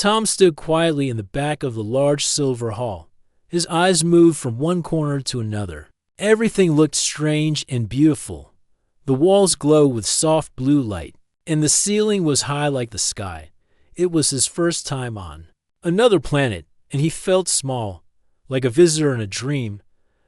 Tom stood quietly in the back of the large silver hall. His eyes moved from one corner to another. Everything looked strange and beautiful. The walls glowed with soft blue light, and the ceiling was high like the sky. It was his first time on another planet, and he felt small, like a visitor in a dream.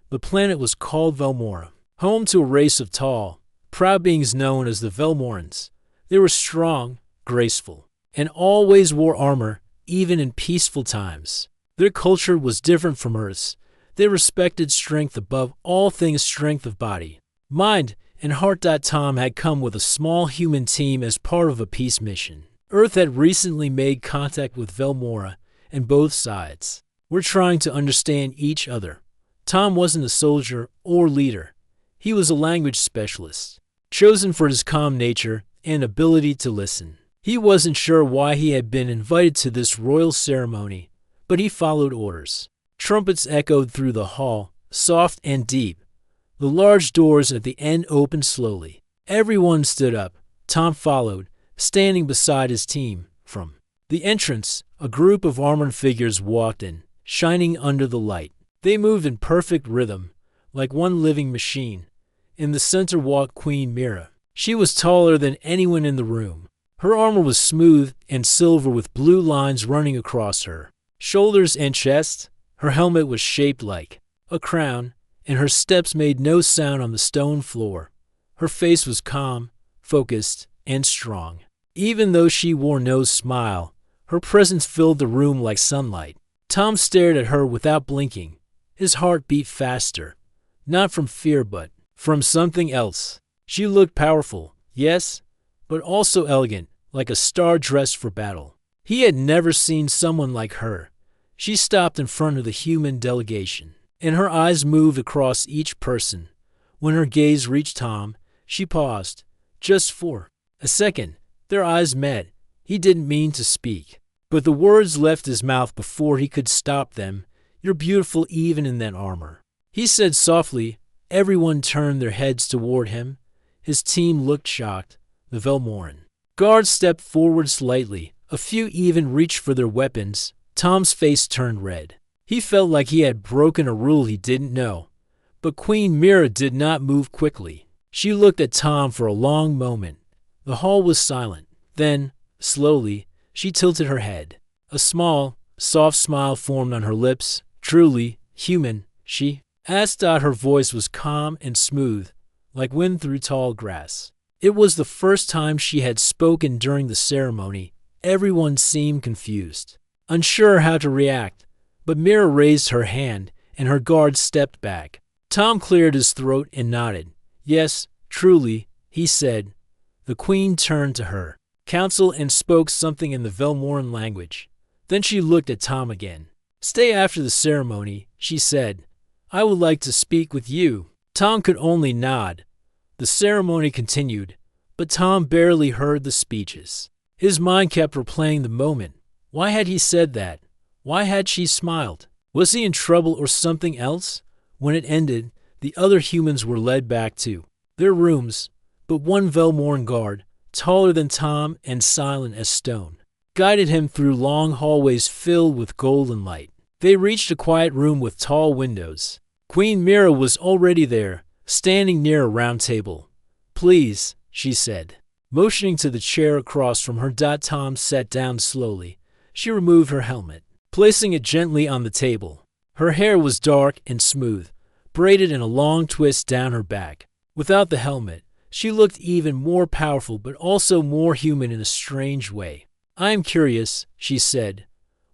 The planet was called Velmora, home to a race of tall, proud beings known as the Velmorans. They were strong, graceful, and always wore armor, even in peaceful times. Their culture was different from Earth's. They respected strength above all things, strength of body, mind, and heart. Tom had come with a small human team as part of a peace mission. Earth had recently made contact with Velmora, and both sides were trying to understand each other. Tom wasn't a soldier or leader. He was a language specialist, chosen for his calm nature and ability to listen. He wasn't sure why he had been invited to this royal ceremony, but he followed orders. Trumpets echoed through the hall, soft and deep. The large doors at the end opened slowly. Everyone stood up. Tom followed, standing beside his team. From the entrance, a group of armored figures walked in, shining under the light. They moved in perfect rhythm, like one living machine. In the center walked Queen Mira. She was taller than anyone in the room. Her armor was smooth and silver with blue lines running across her shoulders and chest. Her helmet was shaped like a crown, and her steps made no sound on the stone floor. Her face was calm, focused, and strong. Even though she wore no smile, her presence filled the room like sunlight. Tom stared at her without blinking. His heart beat faster, not from fear but from something else. She looked powerful, yes, but also elegant, like a star dressed for battle. He had never seen someone like her. She stopped in front of the human delegation, and her eyes moved across each person. When her gaze reached Tom, she paused, just for a second. Their eyes met. He didn't mean to speak, but the words left his mouth before he could stop them. "You're beautiful even in that armor," he said softly. Everyone turned their heads toward him. His team looked shocked. The Velmoran guards stepped forward slightly. A few even reached for their weapons. Tom's face turned red. He felt like he had broken a rule he didn't know. But Queen Mira did not move quickly. She looked at Tom for a long moment. The hall was silent. Then, slowly, she tilted her head. A small, soft smile formed on her lips. "Truly human," she asked. Her voice was calm and smooth, like wind through tall grass. It was the first time she had spoken during the ceremony. Everyone seemed confused, unsure how to react, but Mira raised her hand, and her guards stepped back. Tom cleared his throat and nodded. "Yes, truly," he said. The queen turned to her council and spoke something in the Velmoran language. Then she looked at Tom again. "Stay after the ceremony," she said. "I would like to speak with you." Tom could only nod. The ceremony continued, but Tom barely heard the speeches. His mind kept replaying the moment. Why had he said that? Why had she smiled? Was he in trouble or something else? When it ended, the other humans were led back to their rooms, but one Velmoran guard, taller than Tom and silent as stone, guided him through long hallways filled with golden light. They reached a quiet room with tall windows. Queen Mira was already there, standing near a round table. "Please," she said, motioning to the chair across from her. Tom sat down slowly. She removed her helmet, placing it gently on the table. Her hair was dark and smooth, braided in a long twist down her back. Without the helmet, she looked even more powerful but also more human in a strange way. "I am curious," she said.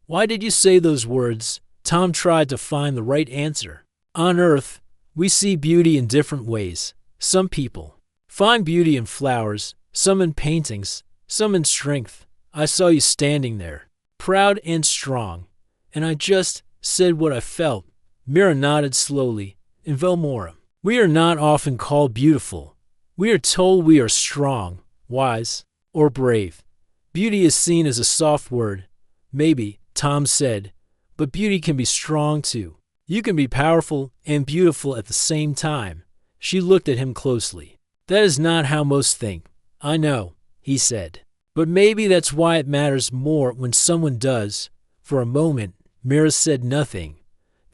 "Why did you say those words?" Tom tried to find the right answer. "On Earth, we see beauty in different ways. Some people find beauty in flowers, some in paintings, some in strength. I saw you standing there, proud and strong, and I just said what I felt." Mira nodded slowly. "In Velmora, we are not often called beautiful. We are told we are strong, wise, or brave. Beauty is seen as a soft word." "Maybe," Tom said, "but beauty can be strong too. You can be powerful and beautiful at the same time." She looked at him closely. "That is not how most think." "I know," he said. But maybe that's why it matters more when someone does. For a moment, Mira said nothing.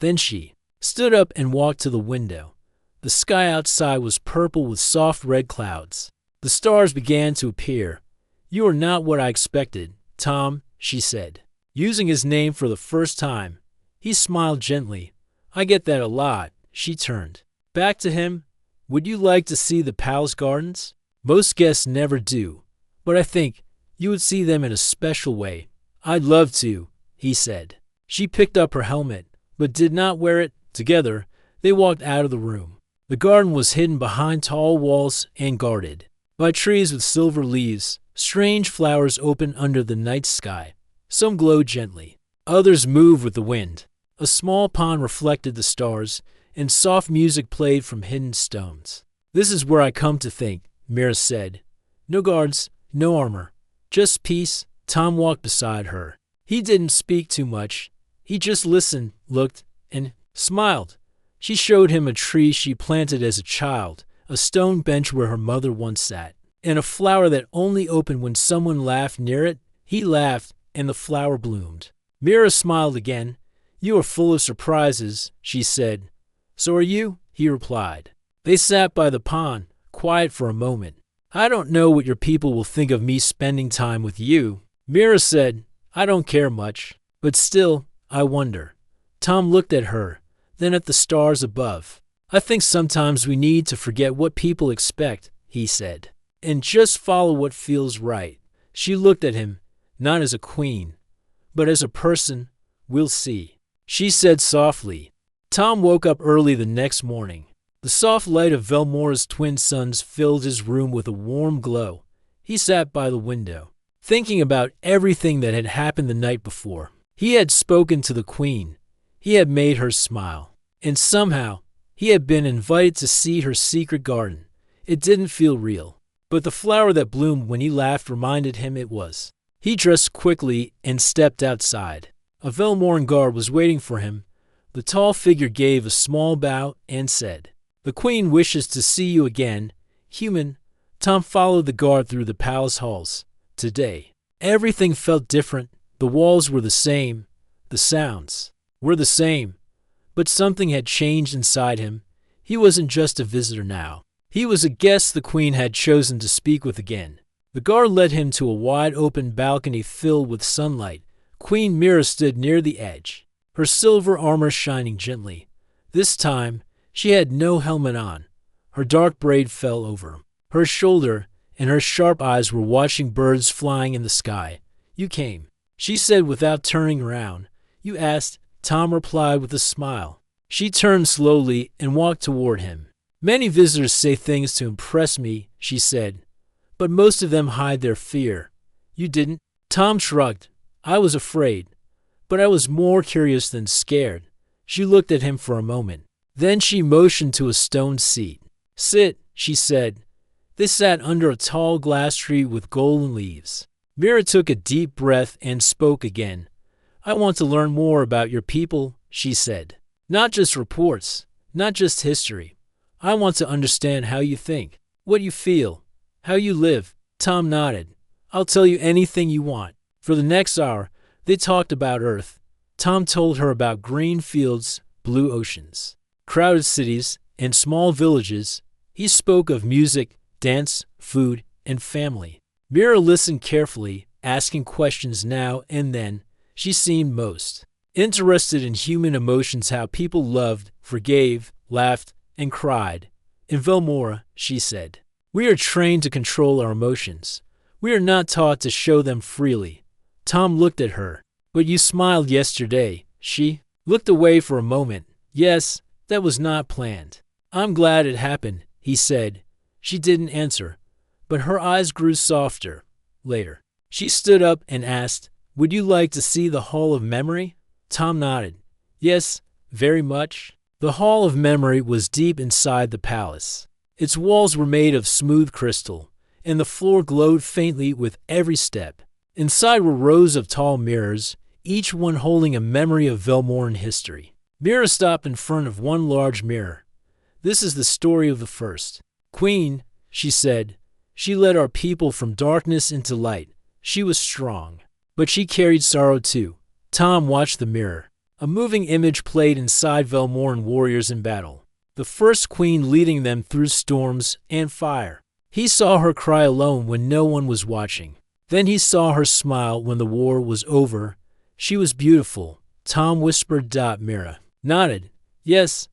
Then she stood up and walked to the window. The sky outside was purple with soft red clouds. The stars began to appear. "You are not what I expected, Tom," she said, using his name for the first time. He smiled gently. "I get that a lot." She turned back to him. "Would you like to see the palace gardens? Most guests never do, but I think you would see them in a special way." "I'd love to," he said. She picked up her helmet, but did not wear it. Together, they walked out of the room. The garden was hidden behind tall walls and guarded by trees with silver leaves. Strange flowers opened under the night sky. Some glowed gently. Others moved with the wind. A small pond reflected the stars, and soft music played from hidden stones. "This is where I come to think," Mira said. "No guards, no armor, just peace." Tom walked beside her. He didn't speak too much. He just listened, looked, and smiled. She showed him a tree she planted as a child, a stone bench where her mother once sat, and a flower that only opened when someone laughed near it. He laughed, and the flower bloomed. Mira smiled again. "You are full of surprises," she said. "So are you," he replied. They sat by the pond, quiet for a moment. "I don't know what your people will think of me spending time with you," Mira said. "I don't care much, but still, I wonder." Tom looked at her, then at the stars above. "I think sometimes we need to forget what people expect," he said, "and just follow what feels right." She looked at him, not as a queen, but as a person. "We'll see," she said softly. Tom woke up early the next morning. The soft light of Velmora's twin suns filled his room with a warm glow. He sat by the window, thinking about everything that had happened the night before. He had spoken to the queen. He had made her smile. And somehow, he had been invited to see her secret garden. It didn't feel real, but the flower that bloomed when he laughed reminded him it was. He dressed quickly and stepped outside. A Velmoran guard was waiting for him. The tall figure gave a small bow and said, "The queen wishes to see you again, human." Tom followed the guard through the palace halls. Today, everything felt different. The walls were the same. The sounds were the same. But something had changed inside him. He wasn't just a visitor now. He was a guest the queen had chosen to speak with again. The guard led him to a wide-open balcony filled with sunlight. Queen Mira stood near the edge, her silver armor shining gently. This time, she had no helmet on. Her dark braid fell over her shoulder, and her sharp eyes were watching birds flying in the sky. "You came," she said without turning around. "You asked," Tom replied with a smile. She turned slowly and walked toward him. "Many visitors say things to impress me," she said, "but most of them hide their fear. You didn't." Tom shrugged. "I was afraid, but I was more curious than scared." She looked at him for a moment. Then she motioned to a stone seat. "Sit," she said. They sat under a tall glass tree with golden leaves. Mira took a deep breath and spoke again. "I want to learn more about your people," she said. "Not just reports, not just history. I want to understand how you think, what you feel, how you live." Tom nodded. "I'll tell you anything you want." For the next hour, they talked about Earth. Tom told her about green fields, blue oceans, crowded cities, and small villages. He spoke of music, dance, food, and family. Mira listened carefully, asking questions now and then. She seemed most interested in human emotions, how people loved, forgave, laughed, and cried. "In Velmora," she said, "we are trained to control our emotions. We are not taught to show them freely." Tom looked at her. "But you smiled yesterday." She looked away for a moment. "Yes, that was not planned." "I'm glad it happened," he said. She didn't answer, but her eyes grew softer. Later, she stood up and asked, "Would you like to see the Hall of Memory?" Tom nodded. "Yes, very much." The Hall of Memory was deep inside the palace. Its walls were made of smooth crystal, and the floor glowed faintly with every step. Inside were rows of tall mirrors, each one holding a memory of Velmoran history. Mira stopped in front of one large mirror. "This is the story of the first queen," she said. "She led our people from darkness into light. She was strong, but she carried sorrow too. Tom watched the mirror. A moving image played inside Velmoran warriors in battle, the first queen leading them through storms and fire. He saw her cry alone when no one was watching. Then he saw her smile when the war was over. She was beautiful. Tom whispered. Mira nodded. Yes,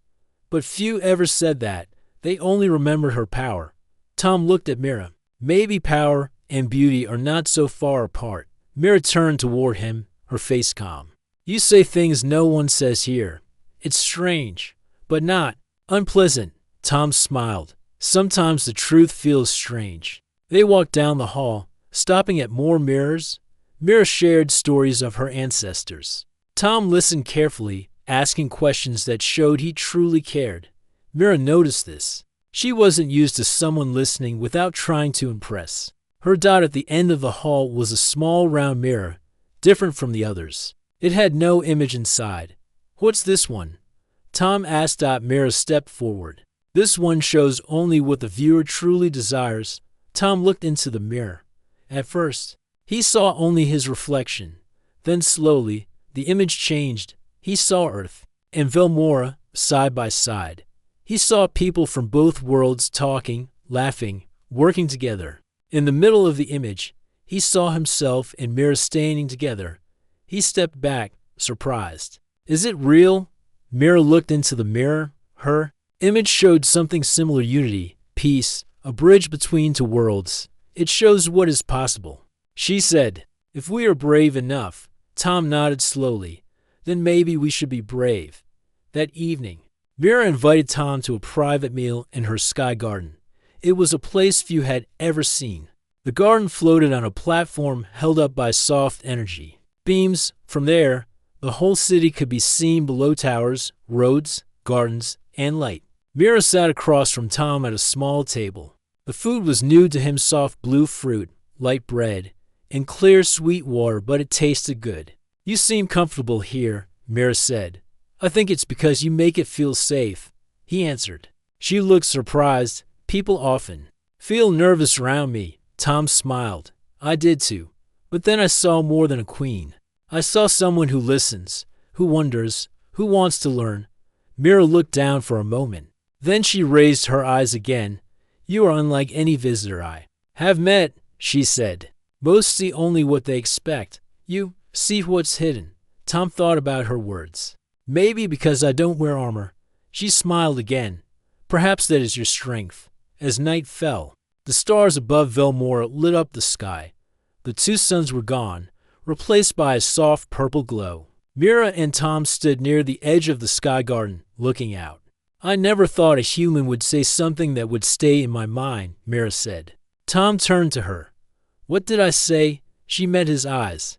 but few ever said that. They only remembered her power. Tom looked at Mira. Maybe power and beauty are not so far apart. Mira turned toward him, her face calm. You say things no one says here. It's strange, but not unpleasant. Tom smiled. Sometimes the truth feels strange. They walked down the hall, stopping at more mirrors. Mira shared stories of her ancestors. Tom listened carefully, asking questions that showed he truly cared. Mira noticed this. She wasn't used to someone listening without trying to impress. Her dot at the end of the hall was a small round mirror, different from the others. It had no image inside. What's this one? Tom asked. Mira stepped forward. This one shows only what the viewer truly desires. Tom looked into the mirror. At first, he saw only his reflection. Then slowly, the image changed. He saw Earth and Velmora side by side. He saw people from both worlds talking, laughing, working together. In the middle of the image, he saw himself and Mira standing together. He stepped back, surprised. Is it real? Mira looked into the mirror. Her image showed something similar: unity, peace, a bridge between two worlds. It shows what is possible. She said, if we are brave enough. Tom nodded slowly. Then maybe we should be brave. That evening, Mira invited Tom to a private meal in her sky garden. It was a place few had ever seen. The garden floated on a platform held up by soft energy beams. From there, the whole city could be seen below: towers, roads, gardens, and light. Mira sat across from Tom at a small table. The food was new to him: soft blue fruit, light bread, and clear sweet water, but it tasted good. You seem comfortable here, Mira said. I think it's because you make it feel safe, he answered. She looked surprised. People often feel nervous around me. Tom smiled. I did too. But then I saw more than a queen. I saw someone who listens, who wonders, who wants to learn. Mira looked down for a moment. Then she raised her eyes again. You are unlike any visitor I have met, she said. Most see only what they expect. You see what's hidden. Tom thought about her words. Maybe because I don't wear armor. She smiled again. Perhaps that is your strength. As night fell, the stars above Velmora lit up the sky. The two suns were gone, replaced by a soft purple glow. Mira and Tom stood near the edge of the sky garden, looking out. I never thought a human would say something that would stay in my mind, Mira said. Tom turned to her. What did I say? She met his eyes.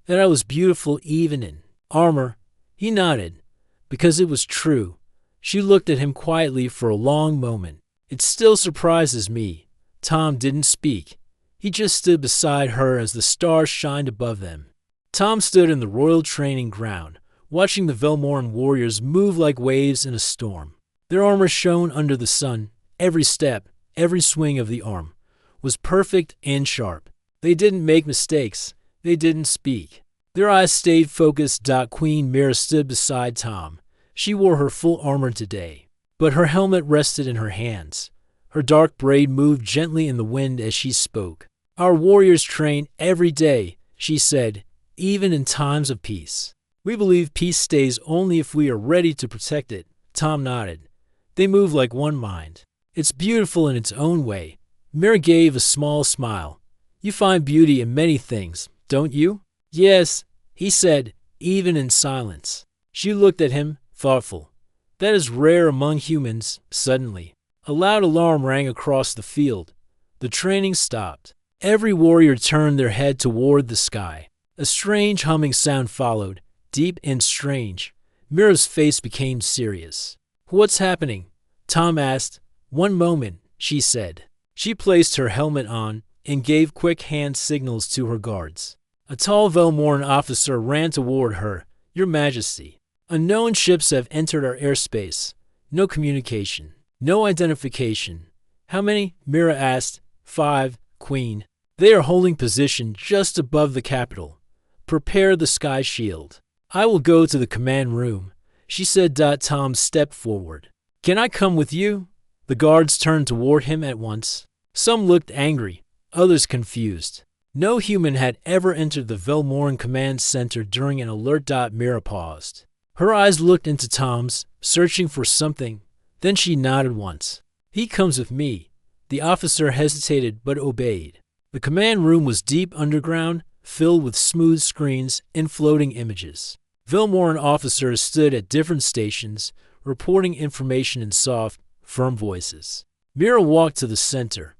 That I was beautiful even in armor. He nodded, because it was true. She looked at him quietly for a long moment. It still surprises me. Tom didn't speak. He just stood beside her as the stars shined above them. Tom stood in the royal training ground, watching the Velmoran warriors move like waves in a storm. Their armor shone under the sun. Every step, every swing of the arm was perfect and sharp. They didn't make mistakes. They didn't speak. Their eyes stayed focused. Queen Mira stood beside Tom. She wore her full armor today, but her helmet rested in her hands. Her dark braid moved gently in the wind as she spoke. Our warriors train every day, she said, even in times of peace. We believe peace stays only if we are ready to protect it. Tom nodded. They move like one mind. It's beautiful in its own way. Mira gave a small smile. You find beauty in many things, don't you? Yes, he said, even in silence. She looked at him, thoughtful. That is rare among humans. Suddenly, a loud alarm rang across the field. The training stopped. Every warrior turned their head toward the sky. A strange humming sound followed, deep and strange. Mira's face became serious. What's happening? Tom asked. One moment, she said. She placed her helmet on and gave quick hand signals to her guards. A tall Velmoran officer ran toward her. Your Majesty, unknown ships have entered our airspace. No communication. No identification. How many? Mira asked. 5, Queen. They are holding position just above the Capitol. Prepare the sky shield. I will go to the command room, she said. Tom stepped forward. Can I come with you? The guards turned toward him at once. Some looked angry, others confused. No human had ever entered the Velmoran command center during an alert. Mira paused. Her eyes looked into Tom's, searching for something. Then she nodded once. He comes with me. The officer hesitated but obeyed. The command room was deep underground, filled with smooth screens and floating images. Velmoran officers stood at different stations, reporting information in soft, firm voices. Mira walked to the center.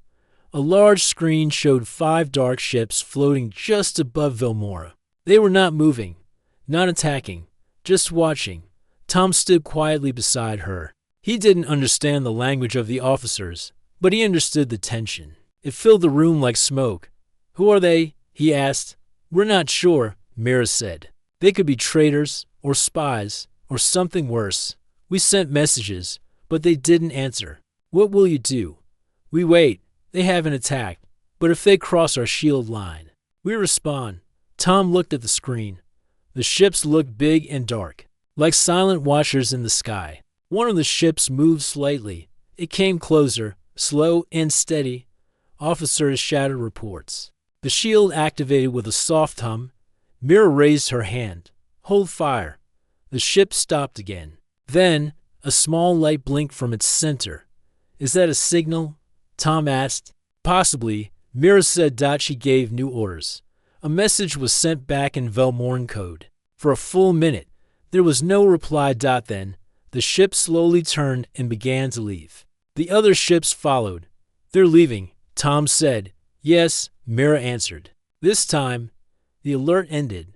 A large screen showed 5 dark ships floating just above Velmora. They were not moving, not attacking, just watching. Tom stood quietly beside her. He didn't understand the language of the officers, but he understood the tension. It filled the room like smoke. Who are they? He asked. We're not sure, Mira said. They could be traitors, or spies, or something worse. We sent messages, but they didn't answer. What will you do? We wait. They haven't attacked, but if they cross our shield line, we respond. Tom looked at the screen. The ships looked big and dark, like silent watchers in the sky. One of the ships moved slightly. It came closer, slow and steady. Officers shouted reports. The shield activated with a soft hum. Mira raised her hand. Hold fire. The ship stopped again. Then, a small light blinked from its center. Is that a signal? Tom asked. Possibly. Mira said. She gave new orders. A message was sent back in Velmoran code. For a full minute, there was no reply. Then, the ship slowly turned and began to leave. The other ships followed. They're leaving, Tom said. Yes, Mira answered. This time, the alert ended.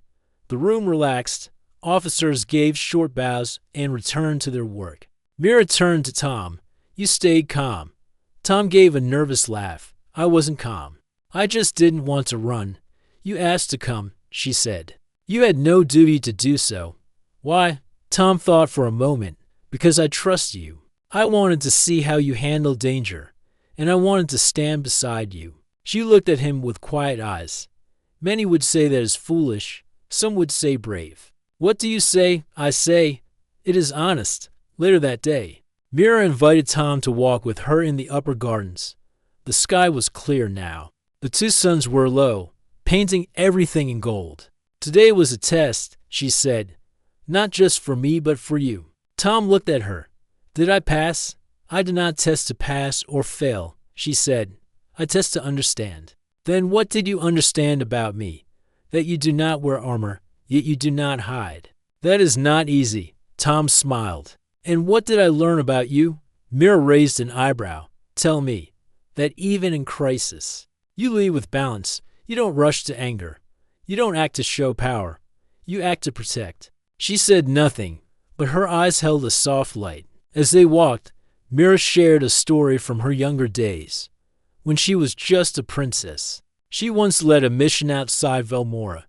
The room relaxed. Officers gave short bows and returned to their work. Mira turned to Tom. You stayed calm. Tom gave a nervous laugh. I wasn't calm. I just didn't want to run. You asked to come, she said. You had no duty to do so. Why? Tom thought for a moment. Because I trust you. I wanted to see how you handle danger, and I wanted to stand beside you. She looked at him with quiet eyes. Many would say that is foolish. Some would say brave. What do you say? I say, it is honest. Later that day, Mira invited Tom to walk with her in the upper gardens. The sky was clear now. The 2 suns were low, painting everything in gold. Today was a test, she said. Not just for me, but for you. Tom looked at her. Did I pass? I did not test to pass or fail, she said. I test to understand. Then what did you understand about me? That you do not wear armor, yet you do not hide. That is not easy. Tom smiled. And what did I learn about you? Mira raised an eyebrow. Tell me. That even in crisis, you lead with balance. You don't rush to anger. You don't act to show power. You act to protect. She said nothing, but her eyes held a soft light. As they walked, Mira shared a story from her younger days, when she was just a princess. She once led a mission outside Velmora.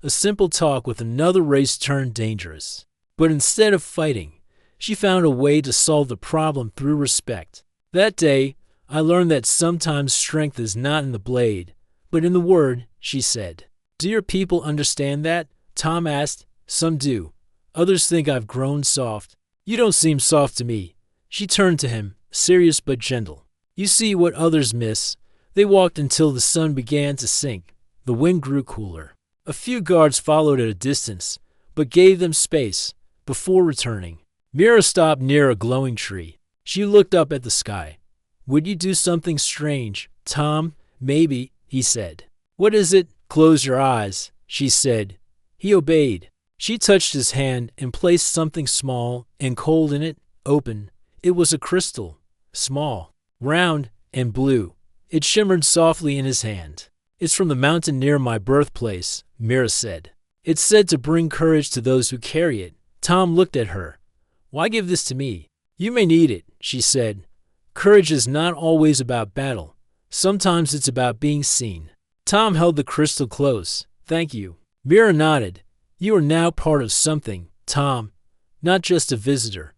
A simple talk with another race turned dangerous. But instead of fighting, she found a way to solve the problem through respect. That day, I learned that sometimes strength is not in the blade, but in the word, she said. Do your people understand that? Tom asked. Some do. Others think I've grown soft. You don't seem soft to me. She turned to him, serious but gentle. You see what others miss. They walked until the sun began to sink. The wind grew cooler. A few guards followed at a distance, but gave them space before returning. Mira stopped near a glowing tree. She looked up at the sky. Would you do something strange, Tom? Maybe, he said. What is it? Close your eyes, she said. He obeyed. She touched his hand and placed something small and cold in it, open. It was a crystal, small, round, and blue. It shimmered softly in his hand. It's from the mountain near my birthplace, Mira said. It's said to bring courage to those who carry it. Tom looked at her. Why give this to me? You may need it, she said. Courage is not always about battle. Sometimes it's about being seen. Tom held the crystal close. Thank you. Mira nodded. You are now part of something, Tom. Not just a visitor,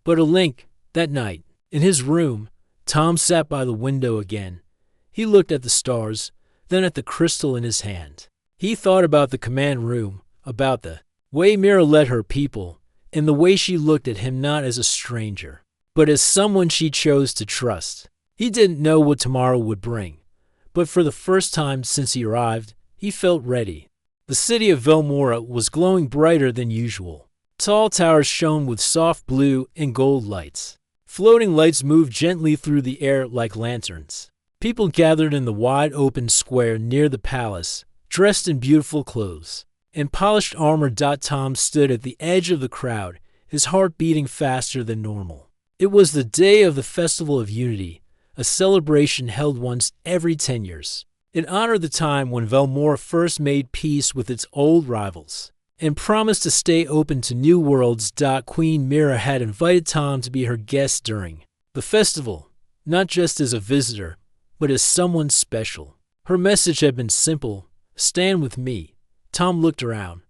but a link. That night, in his room, Tom sat by the window again. He looked at the stars. then at the crystal in his hand. He thought about the command room, about the way Mira led her people, and the way she looked at him not as a stranger, but as someone she chose to trust. He didn't know what tomorrow would bring, but for the first time since he arrived, he felt ready. The city of Velmora was glowing brighter than usual. Tall towers shone with soft blue and gold lights. Floating lights moved gently through the air like lanterns. People gathered in the wide open square near the palace, dressed in beautiful clothes and polished armor. Tom stood at the edge of the crowd, his heart beating faster than normal. It was the day of the Festival of Unity, a celebration held once every 10 years. It honored the time when Velmora first made peace with its old rivals and promised to stay open to new worlds. Queen Mira had invited Tom to be her guest during the festival, not just as a visitor, but as someone special. Her message had been simple: stand with me. Tom looked around.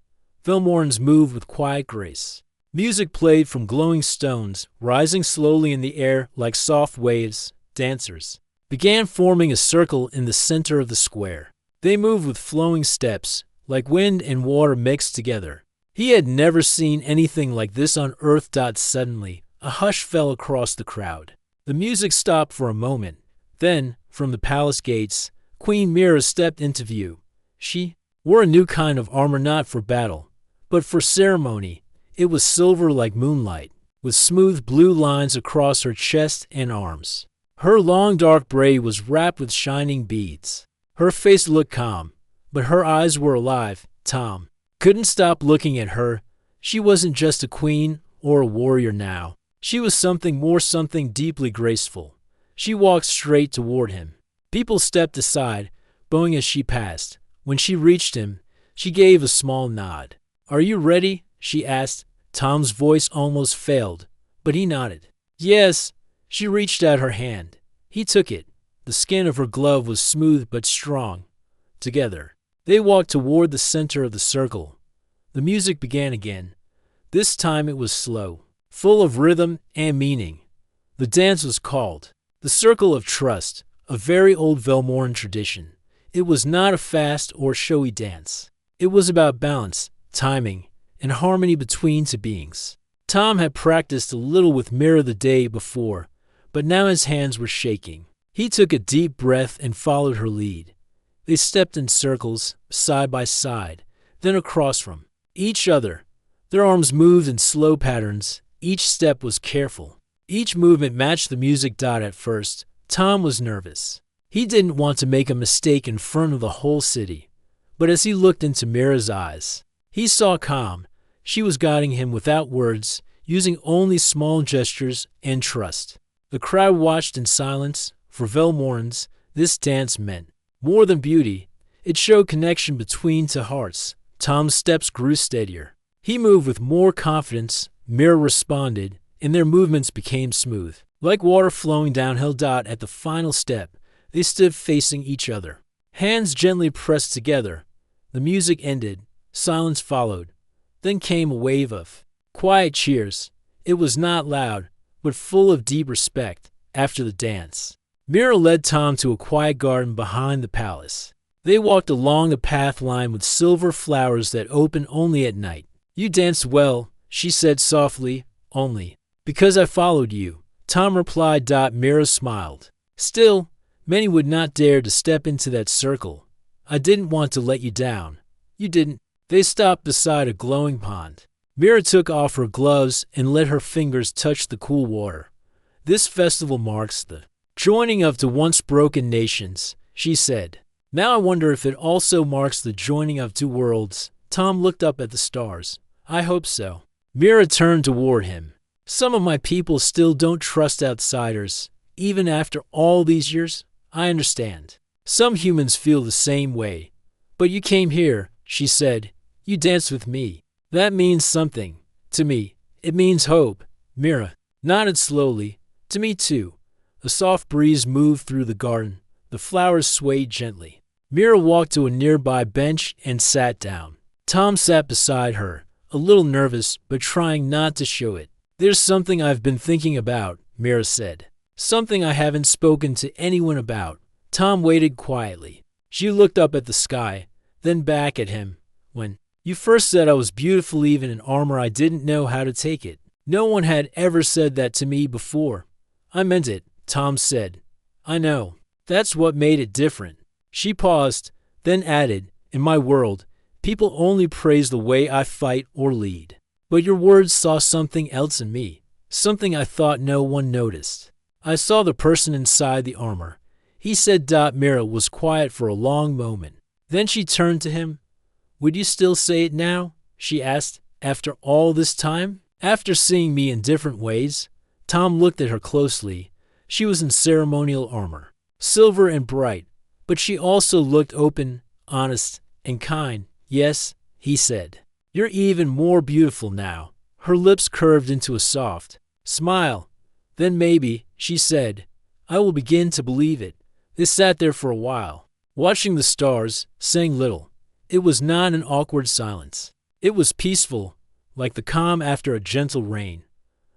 Velmorans moved with quiet grace. Music played from glowing stones, rising slowly in the air like soft waves. Dancers began forming a circle in the center of the square. They moved with flowing steps, like wind and water mixed together. He had never seen anything like this on Earth. Suddenly, a hush fell across the crowd. The music stopped for a moment. Then, from the palace gates, Queen Mira stepped into view. She wore a new kind of armor, not for battle, but for ceremony. It was silver like moonlight, with smooth blue lines across her chest and arms. Her long dark braid was wrapped with shining beads. Her face looked calm, but her eyes were alive. Tom couldn't stop looking at her. She wasn't just a queen or a warrior now. She was something more, something deeply graceful. She walked straight toward him. People stepped aside, bowing as she passed. When she reached him, she gave a small nod. "Are you ready?" she asked. Tom's voice almost failed, but he nodded. "Yes." She reached out her hand. He took it. The skin of her glove was smooth but strong. Together, they walked toward the center of the circle. The music began again. This time it was slow, full of rhythm and meaning. The dance was called the Circle of Trust, a very old Velmoran tradition. It was not a fast or showy dance. It was about balance, timing, and harmony between two beings. Tom had practiced a little with Mira the day before, but now his hands were shaking. He took a deep breath and followed her lead. They stepped in circles, side by side, then across from each other. Their arms moved in slow patterns. Each step was careful. Each movement matched the music. At first, Tom was nervous. He didn't want to make a mistake in front of the whole city. But as he looked into Mira's eyes, he saw calm. She was guiding him without words, using only small gestures and trust. The crowd watched in silence. For Velmorans, this dance meant more than beauty. It showed connection between two hearts. Tom's steps grew steadier. He moved with more confidence. Mira responded, and their movements became smooth, like water flowing downhill. At the final step, they stood facing each other, hands gently pressed together. The music ended. Silence followed. Then came a wave of quiet cheers. It was not loud, but full of deep respect. After the dance, Mira led Tom to a quiet garden behind the palace. They walked along a path lined with silver flowers that opened only at night. "You danced well," she said softly. "Only because I followed you," Tom replied. Mira smiled. "Still, many would not dare to step into that circle. I didn't want to let you down." "You didn't." They stopped beside a glowing pond. Mira took off her gloves and let her fingers touch the cool water. "This festival marks the joining of two once broken nations," she said. "Now I wonder if it also marks the joining of two worlds." Tom looked up at the stars. "I hope so." Mira turned toward him. "Some of my people still don't trust outsiders, even after all these years. I understand. Some humans feel the same way. But you came here," she said. "You danced with me. That means something. To me, it means hope." Mira nodded slowly. "To me too." A soft breeze moved through the garden. The flowers swayed gently. Mira walked to a nearby bench and sat down. Tom sat beside her, a little nervous but trying not to show it. "There's something I've been thinking about," Mira said. "Something I haven't spoken to anyone about." Tom waited quietly. She looked up at the sky, then back at him. When you first said I was beautiful even in armor, I didn't know how to take it. No one had ever said that to me before. I meant it, Tom said. I know. That's what made it different. She paused, then added, in my world, people only praise the way I fight or lead. But your words saw something else in me, something I thought no one noticed. I saw the person inside the armor. He said. Mira was quiet for a long moment. Then she turned to him. Would you still say it now? She asked. After all this time? After seeing me in different ways? Tom looked at her closely. She was in ceremonial armor, silver and bright, but she also looked open, honest, and kind. Yes, he said. You're even more beautiful now. Her lips curved into a soft smile. Then maybe, she said, I will begin to believe it. They sat there for a while, watching the stars, saying little. It was not an awkward silence. It was peaceful, like the calm after a gentle rain.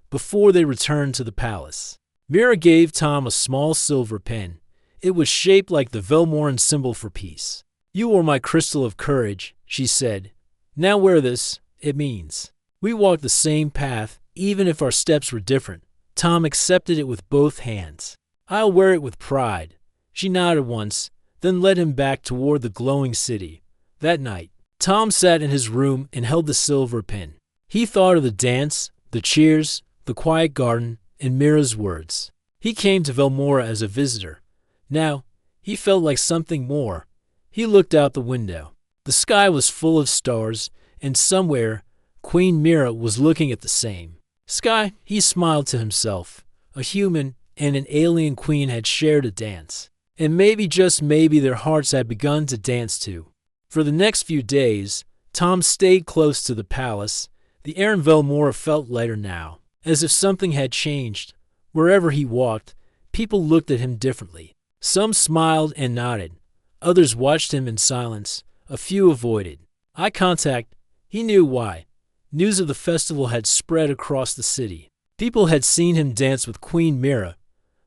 Before they returned to the palace, Mira gave Tom a small silver pen. It was shaped like the Velmoran symbol for peace. You are my crystal of courage, she said. Now wear this. It means we walked the same path, even if our steps were different. Tom accepted it with both hands. I'll wear it with pride. She nodded once, then led him back toward the glowing city. That night, Tom sat in his room and held the silver pen. He thought of the dance, the cheers, the quiet garden, and Mira's words. He came to Velmora as a visitor. Now, he felt like something more. He looked out the window. The sky was full of stars, and somewhere, Queen Mira was looking at the same sky. He smiled to himself. A human and an alien queen had shared a dance. And maybe, just maybe, their hearts had begun to dance too. For the next few days, Tom stayed close to the palace. The air in Velmora felt lighter now, as if something had changed. Wherever he walked, people looked at him differently. Some smiled and nodded. Others watched him in silence. A few avoided eye contact. He knew why. News of the festival had spread across the city. People had seen him dance with Queen Mira.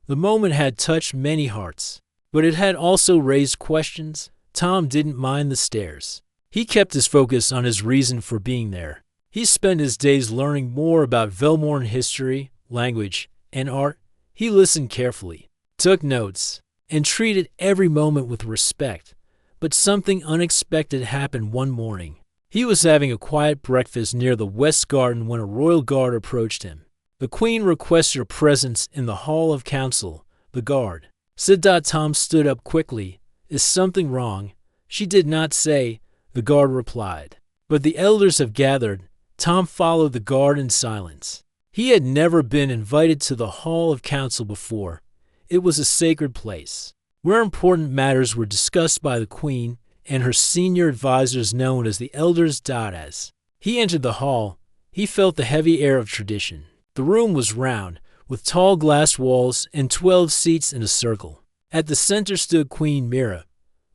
The moment had touched many hearts, but it had also raised questions. Tom didn't mind the stares. He kept his focus on his reason for being there. He spent his days learning more about Velmoran history, language, and art. He listened carefully, took notes, and treated every moment with respect. But something unexpected happened one morning. He was having a quiet breakfast near the West Garden when a royal guard approached him. The queen requests your presence in the Hall of Council. The guard said. Tom stood up quickly. Is something wrong? She did not say, the guard replied. But the elders have gathered. Tom followed the guard in silence. He had never been invited to the Hall of Council before. It was a sacred place, where important matters were discussed by the queen and her senior advisors known as the elders. As he entered the hall, he felt the heavy air of tradition. The room was round, with tall glass walls and 12 seats in a circle. At the center stood Queen Mira.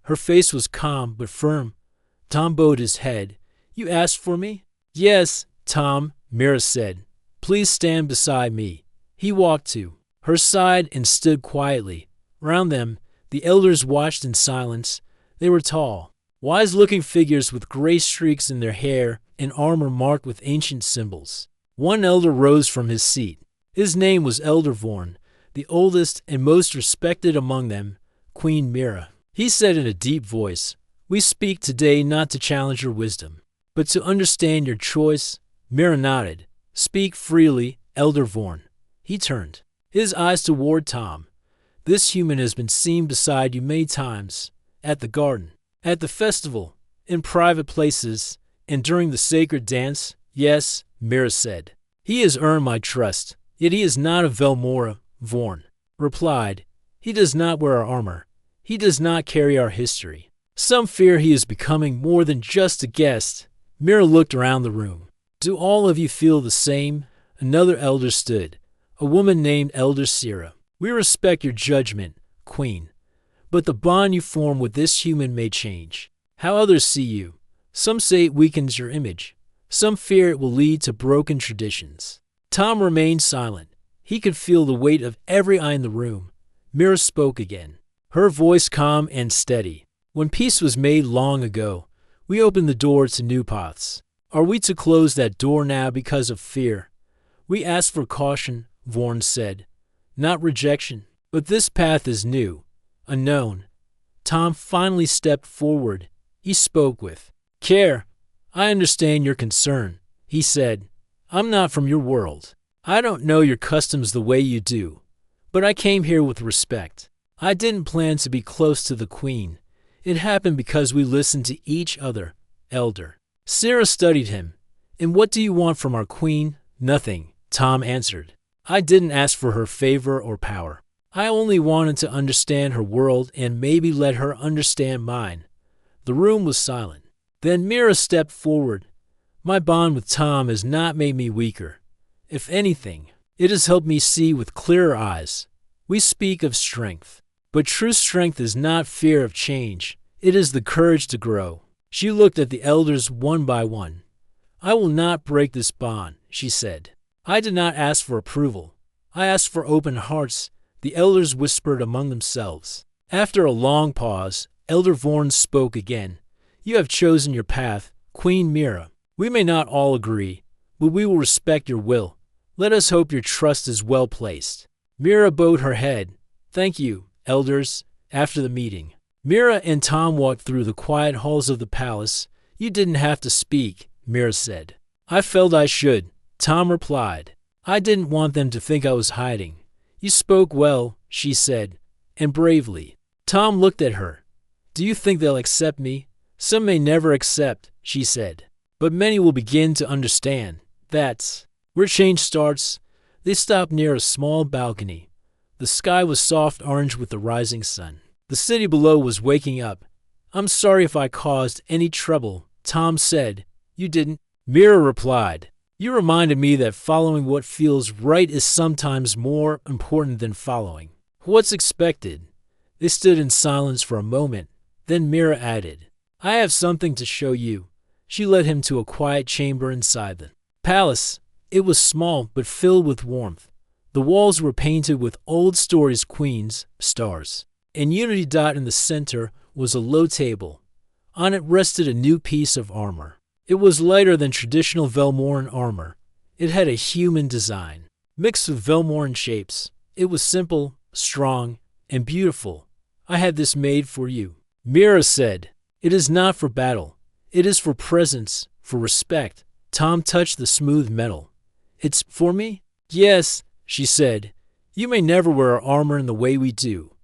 Her face was calm but firm. Tom bowed his head. You asked for me? Yes, Tom, Mira said. Please stand beside me. He walked to her side and stood quietly. Around them, the elders watched in silence. They were tall, wise-looking figures with gray streaks in their hair and armor marked with ancient symbols. One elder rose from his seat. His name was Elder Vorn, the oldest and most respected among them, Queen Mira. He said in a deep voice, We speak today not to challenge your wisdom, but to understand your choice. Mira nodded. Speak freely, Elder Vorn. He turned his eyes toward Tom. This human has been seen beside you many times, at the garden, at the festival, in private places, and during the sacred dance. Yes, Mira said. He has earned my trust, yet he is not of Velmora, Vorn replied. He does not wear our armor. He does not carry our history. Some fear he is becoming more than just a guest. Mira looked around the room. Do all of you feel the same? Another elder stood, a woman named Elder Sira. We respect your judgment, Queen, but the bond you form with this human may change. How others see you. Some say it weakens your image. Some fear it will lead to broken traditions. Tom remained silent. He could feel the weight of every eye in the room. Mira spoke again, her voice calm and steady. When peace was made long ago, we opened the door to new paths. Are we to close that door now because of fear? We ask for caution, Vorn said, not rejection. But this path is new, unknown. Tom finally stepped forward. He spoke with care. I understand your concern, he said. I'm not from your world. I don't know your customs the way you do. But I came here with respect. I didn't plan to be close to the queen. It happened because we listened to each other, elder. Sarah studied him. And what do you want from our queen? Nothing, Tom answered. I didn't ask for her favor or power. I only wanted to understand her world and maybe let her understand mine. The room was silent. Then Mira stepped forward. My bond with Tom has not made me weaker. If anything, it has helped me see with clearer eyes. We speak of strength. But true strength is not fear of change. It is the courage to grow. She looked at the elders one by one. I will not break this bond, she said. I did not ask for approval. I asked for open hearts. The elders whispered among themselves. After a long pause, Elder Vorn spoke again. You have chosen your path, Queen Mira. We may not all agree, but we will respect your will. Let us hope your trust is well placed. Mira bowed her head. Thank you, elders. After the meeting, Mira and Tom walked through the quiet halls of the palace. You didn't have to speak, Mira said. I felt I should, Tom replied. I didn't want them to think I was hiding. You spoke well, she said, and bravely. Tom looked at her. Do you think they'll accept me? Some may never accept, she said, but many will begin to understand. That's where change starts. They stopped near a small balcony. The sky was soft orange with the rising sun. The city below was waking up. I'm sorry if I caused any trouble, Tom said. You didn't. Mira replied. You reminded me that following what feels right is sometimes more important than following what's expected. They stood in silence for a moment. Then Mira added, I have something to show you. She led him to a quiet chamber inside the palace. It was small but filled with warmth. The walls were painted with old stories, queens, stars. In Unity Dot in the center was a low table. On it rested a new piece of armor. It was lighter than traditional Velmoran armor. It had a human design, mixed with Velmoran shapes. It was simple, strong, and beautiful. I had this made for you. Mira said, It is not for battle. It is for presence, for respect. Tom touched the smooth metal. It's for me? Yes, she said. You may never wear our armor in the way we do,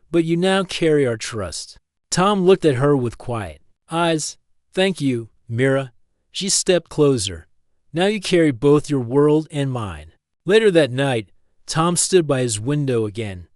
but you now carry our trust. Tom looked at her with quiet eyes. Thank you, Mira. She stepped closer. Now you carry both your world and mine. Later that night, Tom stood by his window again.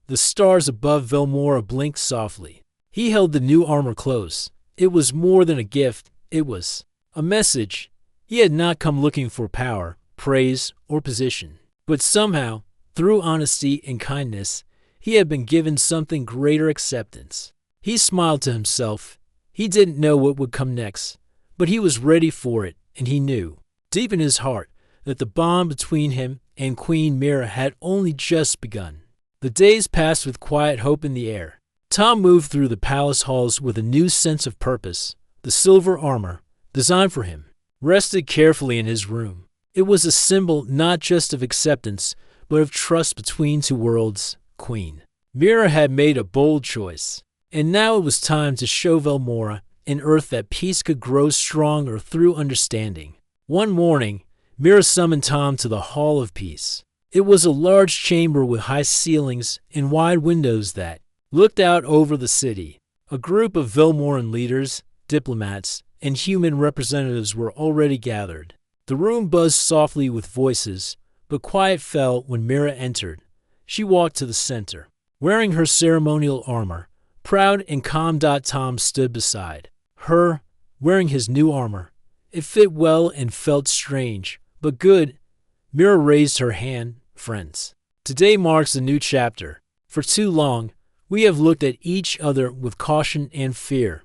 The stars above Velmora blinked softly. He held the new armor close. It was more than a gift. It was a message. He had not come looking for power, praise, or position. But somehow, through honesty and kindness, he had been given something greater: acceptance. He smiled to himself. He didn't know what would come next, but he was ready for it, and he knew, deep in his heart, that the bond between him and Queen Mira had only just begun. The days passed with quiet hope in the air. Tom moved through the palace halls with a new sense of purpose. The silver armor, designed for him, rested carefully in his room. It was a symbol not just of acceptance, but of trust between two worlds. Queen Mira had made a bold choice, and now it was time to show Velmora and Earth that peace could grow stronger through understanding. One morning, Mira summoned Tom to the Hall of Peace. It was a large chamber with high ceilings and wide windows that looked out over the city. A group of Velmoran leaders, diplomats, and human representatives were already gathered. The room buzzed softly with voices, but quiet fell when Mira entered. She walked to the center. Wearing her ceremonial armor, proud and calm, Tom stood beside her, wearing his new armor. It fit well and felt strange, but good. Mira raised her hand. Friends, today marks a new chapter. For too long, we have looked at each other with caution and fear.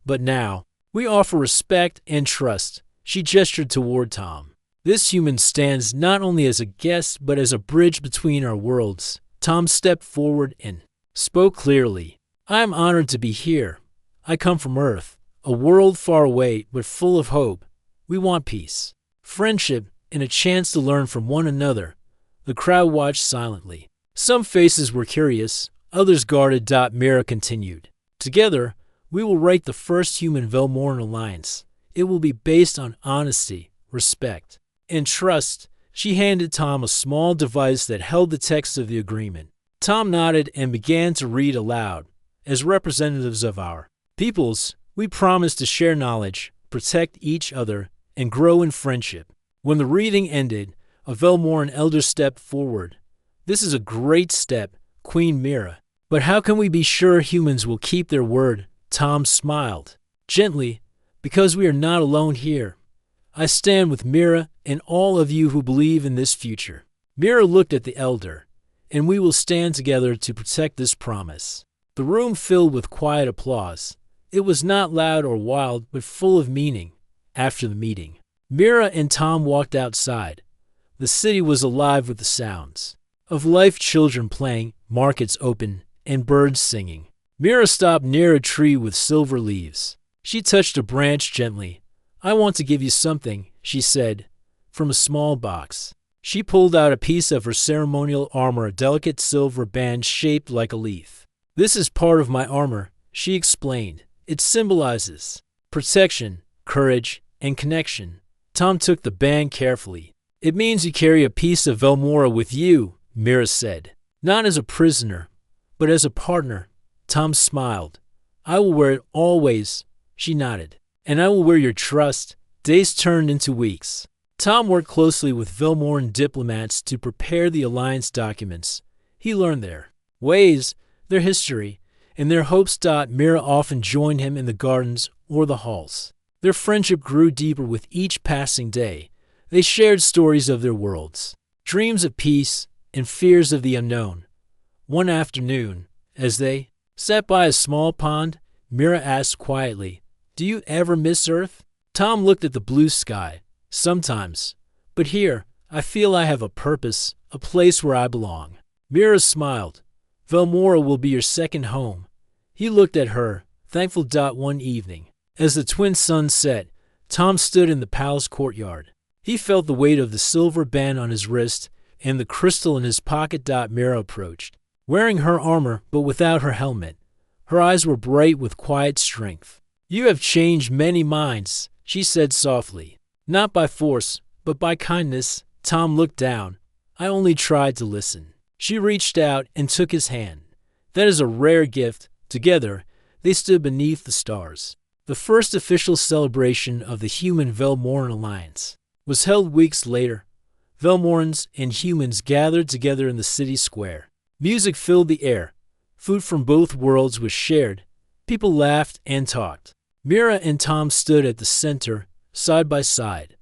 But now, we offer respect and trust. She gestured toward Tom. This human stands not only as a guest, but as a bridge between our worlds. Tom stepped forward and spoke clearly. I am honored to be here. I come from Earth, a world far away but full of hope. We want peace, friendship, and a chance to learn from one another." The crowd watched silently. Some faces were curious, others guarded. Mira continued. "Together, we will write the first human Velmoran alliance. It will be based on honesty, respect, and trust." She handed Tom a small device that held the text of the agreement. Tom nodded and began to read aloud. "As representatives of our peoples, we promise to share knowledge, protect each other, and grow in friendship." When the reading ended, a Velmoran elder stepped forward. "This is a great step, Queen Mira. But how can we be sure humans will keep their word?" Tom smiled gently. "Because we are not alone here. I stand with Mira and all of you who believe in this future." Mira looked at the elder. "And we will stand together to protect this promise." The room filled with quiet applause. It was not loud or wild, but full of meaning. After the meeting, Mira and Tom walked outside. The city was alive with the sounds of life, children playing, markets open, and birds singing. Mira stopped near a tree with silver leaves. She touched a branch gently. "I want to give you something," she said, from a small box. She pulled out a piece of her ceremonial armor, a delicate silver band shaped like a leaf. "This is part of my armor," she explained. "It symbolizes protection, courage, and connection." Tom took the band carefully. "It means you carry a piece of Velmora with you," Mira said. "Not as a prisoner, but as a partner." Tom smiled. "I will wear it always." She nodded. "And I will wear your trust." Days turned into weeks. Tom worked closely with Velmoran diplomats to prepare the alliance documents. He learned their ways, their history, and their hopes. Mira often joined him in the gardens or the halls. Their friendship grew deeper with each passing day. They shared stories of their worlds, dreams of peace, and fears of the unknown. One afternoon, as they sat by a small pond, Mira asked quietly, "Do you ever miss Earth?" Tom looked at the blue sky. "Sometimes. But here, I feel I have a purpose, a place where I belong." Mira smiled. "Velmora will be your second home." He looked at her, thankful. One evening, as the twin suns set, Tom stood in the palace courtyard. He felt the weight of the silver band on his wrist and the crystal in his pocket. Mira approached, wearing her armor but without her helmet. Her eyes were bright with quiet strength. "You have changed many minds," she said softly. "Not by force, but by kindness." Tom looked down. "I only tried to listen." She reached out and took his hand. "That is a rare gift." Together, they stood beneath the stars. The first official celebration of the Human Velmoran Alliance was held weeks later. Velmorans and humans gathered together in the city square. Music filled the air. Food from both worlds was shared. People laughed and talked. Mira and Tom stood at the center, side by side.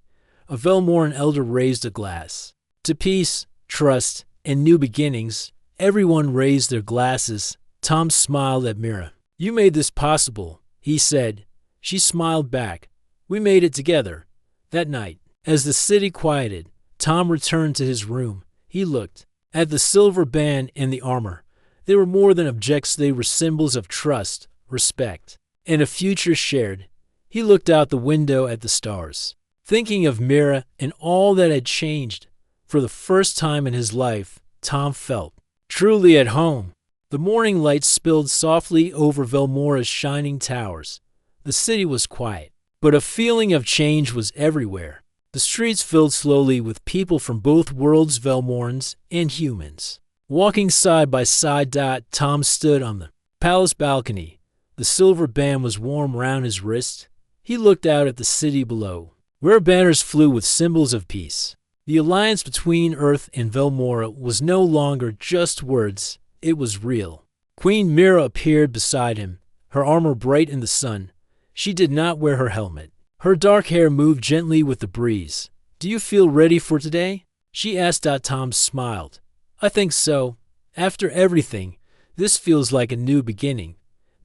A Velmoran elder raised a glass. "To peace, trust, and new beginnings." Everyone raised their glasses. Tom smiled at Mira. "You made this possible," he said. She smiled back. "We made it together." That night, as the city quieted, Tom returned to his room. He looked at the silver band and the armor. They were more than objects. They were symbols of trust, respect, and a future shared. He looked out the window at the stars, thinking of Mira and all that had changed. For the first time in his life, Tom felt truly at home. The morning light spilled softly over Velmora's shining towers. The city was quiet, but a feeling of change was everywhere. The streets filled slowly with people from both worlds, Velmorans and humans. Walking side by side, Tom stood on the palace balcony. The silver band was warm round his wrist. He looked out at the city below, where banners flew with symbols of peace. The alliance between Earth and Velmora was no longer just words. It was real. Queen Mira appeared beside him, her armor bright in the sun. She did not wear her helmet. Her dark hair moved gently with the breeze. "Do you feel ready for today?" she asked. Tom smiled. "I think so. After everything, this feels like a new beginning."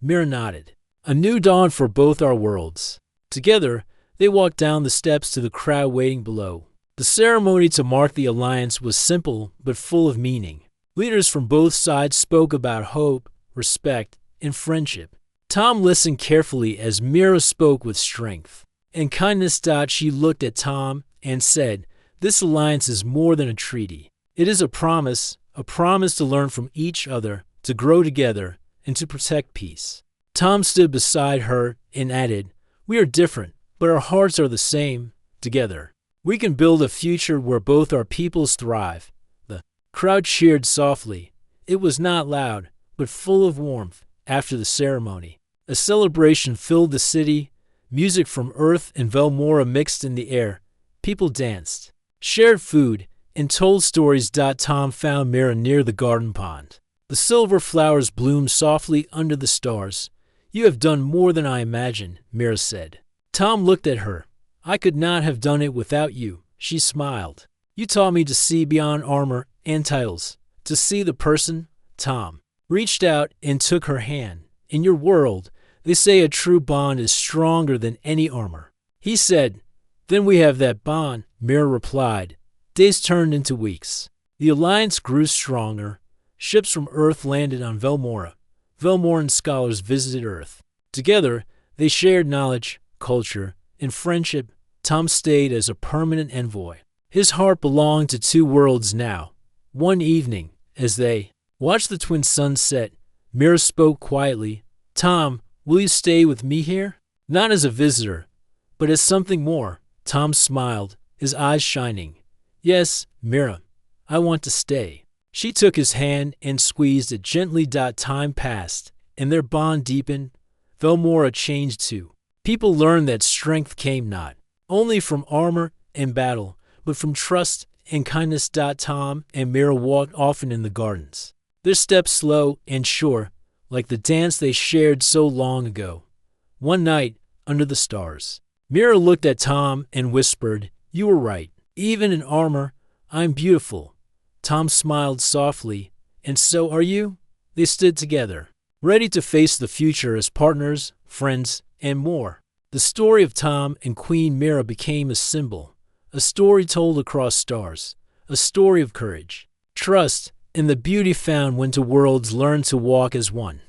Mira nodded. "A new dawn for both our worlds." Together, they walked down the steps to the crowd waiting below. The ceremony to mark the alliance was simple but full of meaning. Leaders from both sides spoke about hope, respect, and friendship. Tom listened carefully as Mira spoke with strength and kindness. She looked at Tom and said, "This alliance is more than a treaty. It is a promise to learn from each other, to grow together, and to protect peace." Tom stood beside her and added, "We are different, but our hearts are the same. Together, we can build a future where both our peoples thrive." The crowd cheered softly. It was not loud, but full of warmth. After the ceremony, a celebration filled the city. Music from Earth and Velmora mixed in the air. People danced, shared food, and told stories. Tom found Mira near the garden pond. The silver flowers bloomed softly under the stars. "You have done more than I imagined," Mira said. Tom looked at her. "I could not have done it without you," she smiled. "You taught me to see beyond armor and titles, to see the person." Tom reached out and took her hand. "In your world, they say a true bond is stronger than any armor," he said. "Then we have that bond," Mira replied. Days turned into weeks. The alliance grew stronger. Ships from Earth landed on Velmora. Velmoran scholars visited Earth. Together, they shared knowledge, culture, and friendship. Tom stayed as a permanent envoy. His heart belonged to two worlds now. One evening, as they watched the twin suns set, Mira spoke quietly. "Tom, will you stay with me here? Not as a visitor, but as something more." Tom smiled, his eyes shining. "Yes, Mira, I want to stay." She took his hand and squeezed it gently. Time passed, and their bond deepened. Velmora changed too. People learned that strength came not only from armor and battle, but from trust and kindness. Tom and Mira walked often in the gardens, their steps slow and sure, like the dance they shared so long ago. One night, under the stars, Mira looked at Tom and whispered, "You were right. Even in armor, I'm beautiful." Tom smiled softly. "And so are you?" They stood together, ready to face the future as partners, friends, and more. The story of Tom and Queen Mira became a symbol, a story told across stars, a story of courage, trust, and the beauty found when two worlds learn to walk as one.